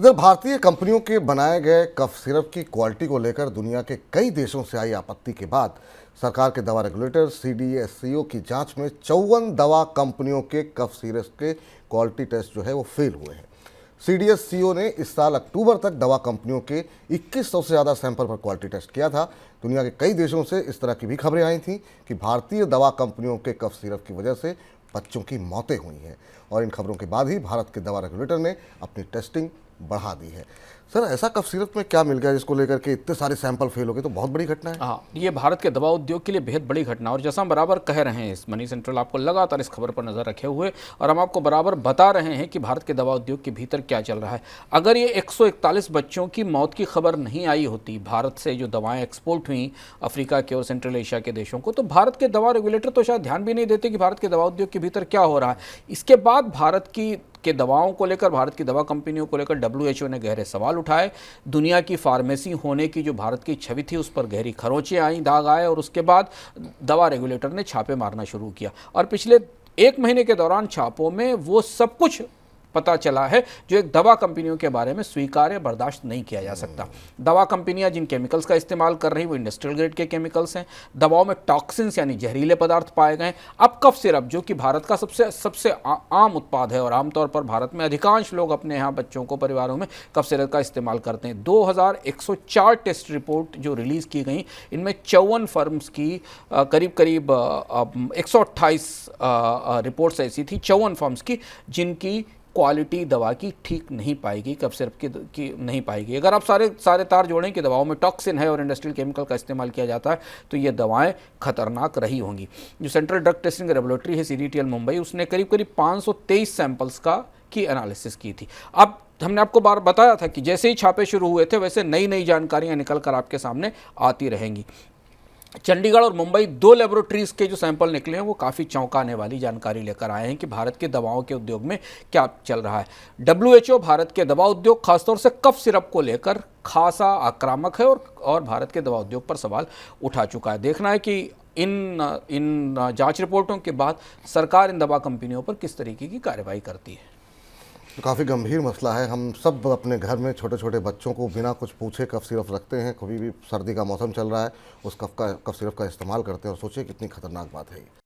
इधर भारतीय कंपनियों के बनाए गए कफ सिरप की क्वालिटी को लेकर दुनिया के कई देशों से आई आपत्ति के बाद सरकार के दवा रेगुलेटर CDSCO की जांच में 54 दवा कंपनियों के कफ सिरप के क्वालिटी टेस्ट जो है वो फेल हुए हैं। CDSCO ने इस साल अक्टूबर तक दवा कंपनियों के 2100 से ज़्यादा सैंपल पर क्वालिटी टेस्ट किया था। दुनिया के कई देशों से इस तरह की भी खबरें आई थीं कि भारतीय दवा कंपनियों के कफ सिरप की वजह से बच्चों की मौतें हुई हैं, और इन खबरों के बाद ही भारत के दवा रेगुलेटर ने अपनी टेस्टिंग बढ़ा दी है। सर, ऐसा कफ सिरप में क्या मिल गया जिसको लेकर के इतने सारे सैंपल फेल हो गए? तो बहुत बड़ी घटना है। हाँ, ये भारत के दवा उद्योग के लिए बेहद बड़ी घटना, और जैसा हम बराबर कह रहे हैं, इस मनी सेंट्रल आपको लगातार इस खबर पर नजर रखे हुए, और हम आपको बराबर बता रहे हैं कि भारत के दवा उद्योग के भीतर क्या चल रहा है। अगर ये 141 बच्चों की मौत की खबर नहीं आई होती भारत से जो दवाएं एक्सपोर्ट हुई अफ्रीका के और सेंट्रल एशिया के देशों को, तो भारत के दवा रेगुलेटर तो शायद ध्यान भी नहीं देते कि भारत के दवा उद्योग के भीतर क्या हो रहा है। इसके बाद भारत के दवाओं को लेकर, भारत की दवा कंपनियों को लेकर WHO ने गहरे सवाल उठाए। दुनिया की फार्मेसी होने की जो भारत की छवि थी उस पर गहरी खरोंचें आई, दाग आए, और उसके बाद दवा रेगुलेटर ने छापे मारना शुरू किया। और पिछले 1 महीने के दौरान छापों में वो सब कुछ पता चला है जो एक दवा कंपनियों के बारे में स्वीकार्य बर्दाश्त नहीं किया जा सकता। दवा कंपनियां जिन केमिकल्स का इस्तेमाल कर रही वो इंडस्ट्रियल ग्रेड के केमिकल्स हैं। दवाओं में टॉक्सिन्स यानी जहरीले पदार्थ पाए गए। अब कफ सिरप जो कि भारत का सबसे आम उत्पाद है, और आमतौर पर भारत में अधिकांश लोग अपने यहाँ बच्चों को, परिवारों में कफ सिरप का इस्तेमाल करते हैं। 2104 टेस्ट रिपोर्ट जो रिलीज़ की गई, इनमें 54 फर्म्स की करीब 128 रिपोर्ट्स ऐसी थी, 54 फर्म्स की, जिनकी क्वालिटी दवा की ठीक नहीं पाएगी, कफ सिरप की नहीं पाएगी। अगर आप सारे तार जोड़ें कि दवाओं में टॉक्सिन है और इंडस्ट्रियल केमिकल का इस्तेमाल किया जाता है, तो ये दवाएं खतरनाक रही होंगी। जो सेंट्रल ड्रग टेस्टिंग लेबोरेटरी है CDTL मुंबई, उसने करीब 523 सैंपल्स की एनालिसिस की थी। अब हमने आपको बार बताया था कि जैसे ही छापे शुरू हुए थे वैसे नई नई जानकारियां निकल कर आपके सामने आती रहेंगी। चंडीगढ़ और मुंबई 2 लेबोरेटरीज़ के जो सैंपल निकले हैं वो काफ़ी चौंकाने वाली जानकारी लेकर आए हैं कि भारत के दवाओं के उद्योग में क्या चल रहा है। WHO भारत के दवा उद्योग, खासतौर से कफ सिरप को लेकर खासा आक्रामक है, और भारत के दवा उद्योग पर सवाल उठा चुका है। देखना है कि इन जांच रिपोर्टों के बाद सरकार इन दवा कंपनियों पर किस तरीके की कार्रवाई करती है। तो काफ़ी गंभीर मसला है। हम सब अपने घर में छोटे छोटे बच्चों को बिना कुछ पूछे कफ सिरप रखते हैं। कभी भी सर्दी का मौसम चल रहा है, उस कफ सिरप का इस्तेमाल करते हैं, और सोचिए कितनी खतरनाक बात है ये।